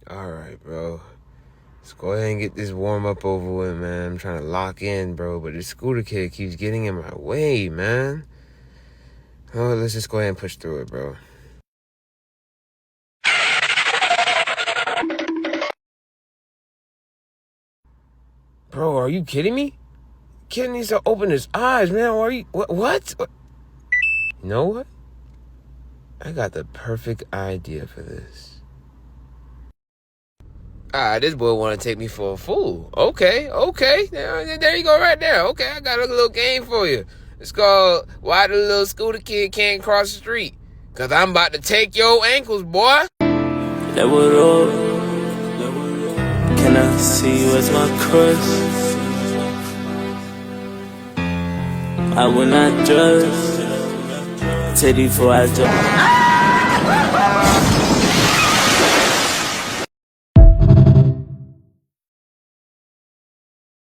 Alright, bro. Let's go ahead and get this warm-up over with, man. I'm trying to lock in, bro, but this scooter kid keeps getting in my way, man. Oh, let's just go ahead and push through it, bro. Bro, are you kidding me? Kid needs to open his eyes, man. Are you... What? You know what? I got the perfect idea for this. This boy want to take me for a fool. Okay. There you go right there. Okay, I got a little game for you. It's called Why the Little Scooter Kid Can't Cross the Street. Because I'm about to take your ankles, boy. Level up. Can I see you as my crush? I will not judge. Tell you before I judge.